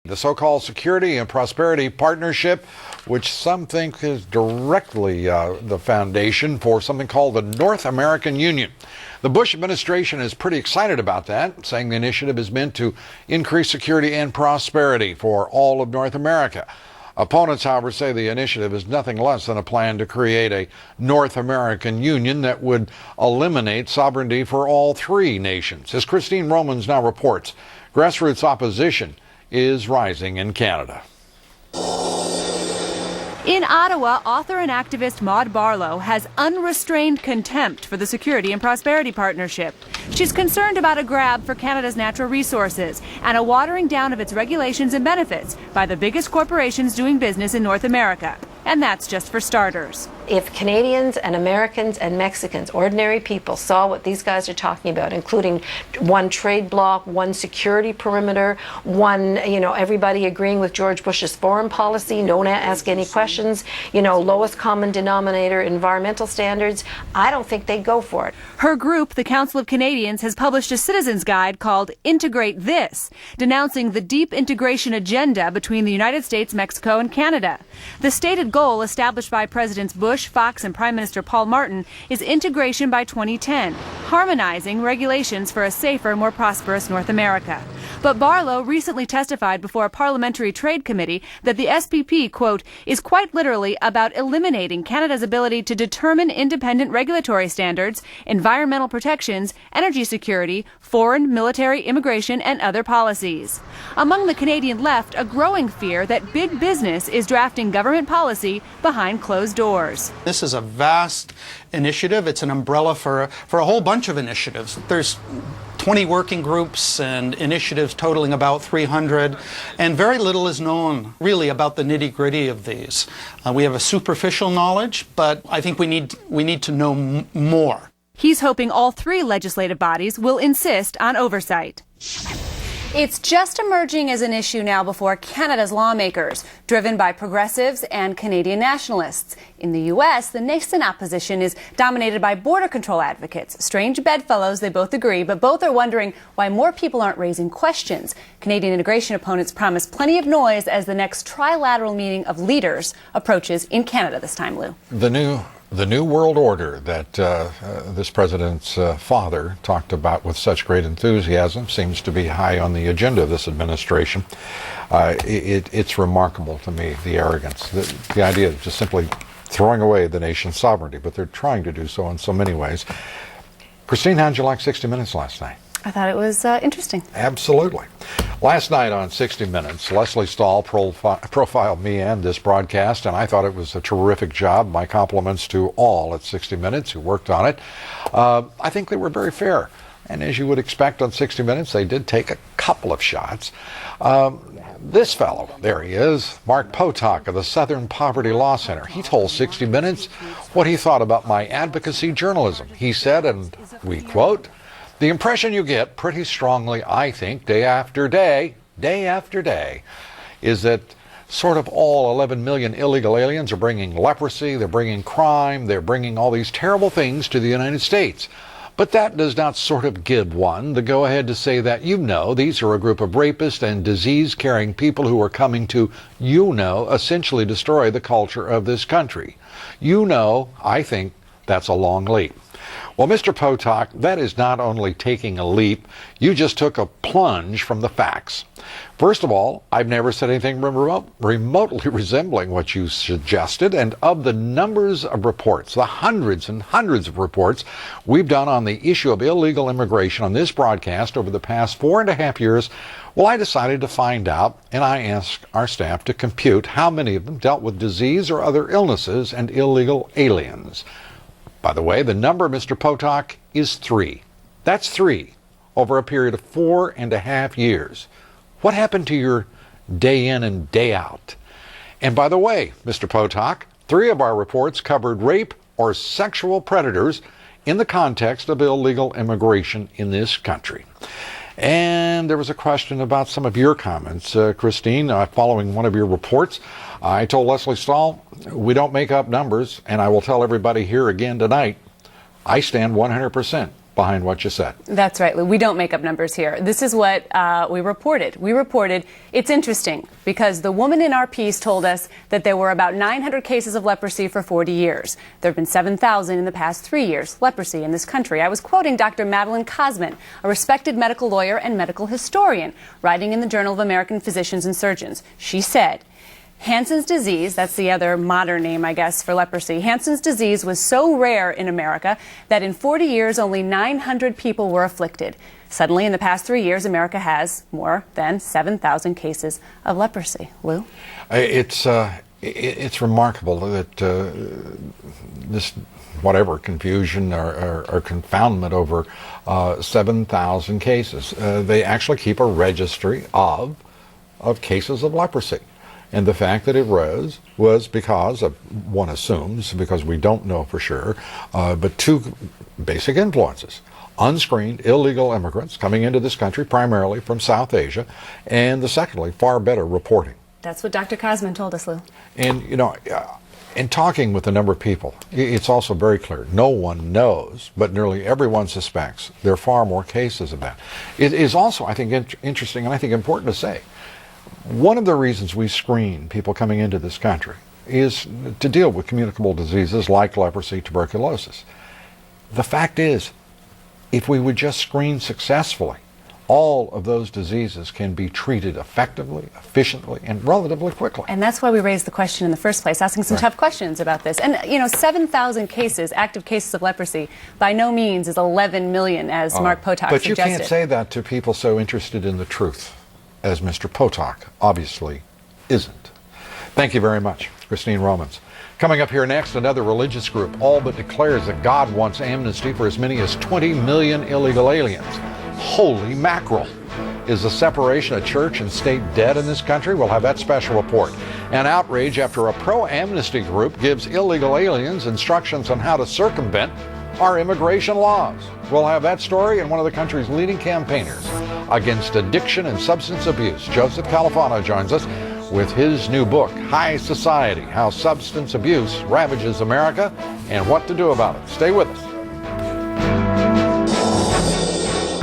The so-called Security and Prosperity Partnership, which some think is directly the foundation for something called the North American Union. The Bush administration is pretty excited about that, saying the initiative is meant to increase security and prosperity for all of North America. Opponents, however, say the initiative is nothing less than a plan to create a North American Union that would eliminate sovereignty for all three nations. As Christine Romans now reports, grassroots opposition is rising in Canada. In Ottawa, author and activist Maude Barlow has unrestrained contempt for the Security and Prosperity Partnership. She's concerned about a grab for Canada's natural resources and a watering down of its regulations and benefits by the biggest corporations doing business in North America. And that's just for starters. If Canadians and Americans and Mexicans, ordinary people, saw what these guys are talking about, including one trade bloc, one security perimeter, one, everybody agreeing with George Bush's foreign policy, no one ask any questions, lowest common denominator, environmental standards, I don't think they'd go for it. Her group, the Council of Canadians, has published a citizen's guide called Integrate This, denouncing the deep integration agenda between the United States, Mexico, and Canada. The stated goal established by Presidents Bush, Fox, and Prime Minister Paul Martin is integration by 2010, harmonizing regulations for a safer, more prosperous North America. But Barlow recently testified before a parliamentary trade committee that the SPP, quote, is quite literally about eliminating Canada's ability to determine independent regulatory standards, environmental protections, energy security, foreign, military, immigration, and other policies. Among the Canadian left, a growing fear that big business is drafting government policy behind closed doors. This is a vast initiative. It's an umbrella for a whole bunch of initiatives. There's 20 working groups and initiatives totaling about 300, and very little is known really about the nitty-gritty of these. We have a superficial knowledge, but I think we need to know more. He's hoping all three legislative bodies will insist on oversight. It's just emerging as an issue now before Canada's lawmakers, driven by progressives and Canadian nationalists. In the U.S., the nascent opposition is dominated by border control advocates. Strange bedfellows, they both agree, but both are wondering why more people aren't raising questions. Canadian integration opponents promise plenty of noise as the next trilateral meeting of leaders approaches in Canada this time, Lou. The new world order that this president's father talked about with such great enthusiasm seems to be high on the agenda of this administration. It's remarkable to me, the arrogance, the idea of just simply throwing away the nation's sovereignty, but they're trying to do so in so many ways. Christine, how'd you like 60 Minutes last night? I thought it was interesting. Absolutely. Last night on 60 Minutes, Lesley Stahl profiled me and this broadcast, and I thought it was a terrific job. My compliments to all at 60 Minutes who worked on it. I think they were very fair. And as you would expect on 60 Minutes, they did take a couple of shots. This fellow, there he is, Mark Potok of the Southern Poverty Law Center. He told 60 Minutes what he thought about my advocacy journalism. He said, and we quote, "The impression you get pretty strongly, I think, day after day, is that sort of all 11 million illegal aliens are bringing leprosy, they're bringing crime, they're bringing all these terrible things to the United States. But that does not sort of give one the go-ahead to say that, these are a group of rapists and disease-carrying people who are coming to, essentially destroy the culture of this country. I think that's a long leap." Well, Mr. Potok, that is not only taking a leap, you just took a plunge from the facts. First of all, I've never said anything remotely resembling what you suggested, and of the numbers of reports, the hundreds and hundreds of reports we've done on the issue of illegal immigration on this broadcast over the past 4.5 years, well, I decided to find out, and I asked our staff to compute how many of them dealt with disease or other illnesses and illegal aliens. By the way, the number, Mr. Potok, is 3. That's 3 over a period of 4.5 years. What happened to your day in and day out? And by the way, Mr. Potok, 3 of our reports covered rape or sexual predators in the context of illegal immigration in this country. And there was a question about some of your comments, Christine, following one of your reports. I told Lesley Stahl, we don't make up numbers, and I will tell everybody here again tonight, I stand 100% behind what you said. That's right, Lou. We don't make up numbers here. This is what we reported. We reported, it's interesting, because the woman in our piece told us that there were about 900 cases of leprosy for 40 years. There have been 7,000 in the past 3 years, leprosy in this country. I was quoting Dr. Madeline Cosman, a respected medical lawyer and medical historian, writing in the Journal of American Physicians and Surgeons. She said, Hansen's disease, that's the other modern name, I guess, for leprosy. Hansen's disease was so rare in America that in 40 years only 900 people were afflicted. Suddenly, in the past 3 years, America has more than 7,000 cases of leprosy. Lou? It's remarkable that this whatever confusion or confoundment over 7,000 cases. They actually keep a registry of cases of leprosy. And the fact that it rose was because of, one assumes, because we don't know for sure, but two basic influences. Unscreened illegal immigrants coming into this country primarily from South Asia, and the secondly, far better reporting. That's what Dr. Cosman told us, Lou. And, you know, in talking with a number of people, it's also very clear. No one knows, but nearly everyone suspects there are far more cases of that. It is also, I think, interesting and I think important to say, one of the reasons we screen people coming into this country is to deal with communicable diseases like leprosy, tuberculosis. The fact is, if we would just screen successfully, all of those diseases can be treated effectively, efficiently, and relatively quickly. And that's why we raised the question in the first place, asking some tough questions about this. And, you know, 7,000 cases, active cases of leprosy, by no means is 11 million, as Mark Potok but suggested. You can't say that to people so interested in the truth, as Mr. Potok obviously isn't. Thank you very much, Christine Romans. Coming up here next, another religious group all but declares that God wants amnesty for as many as 20 million illegal aliens. Holy mackerel. Is the separation of church and state dead in this country? We'll have that special report. And outrage after a pro-amnesty group gives illegal aliens instructions on how to circumvent our immigration laws. We'll have that story and one of the country's leading campaigners against addiction and substance abuse. Joseph Califano joins us with his new book, High Society, How Substance Abuse Ravages America and What to Do About It. Stay with us.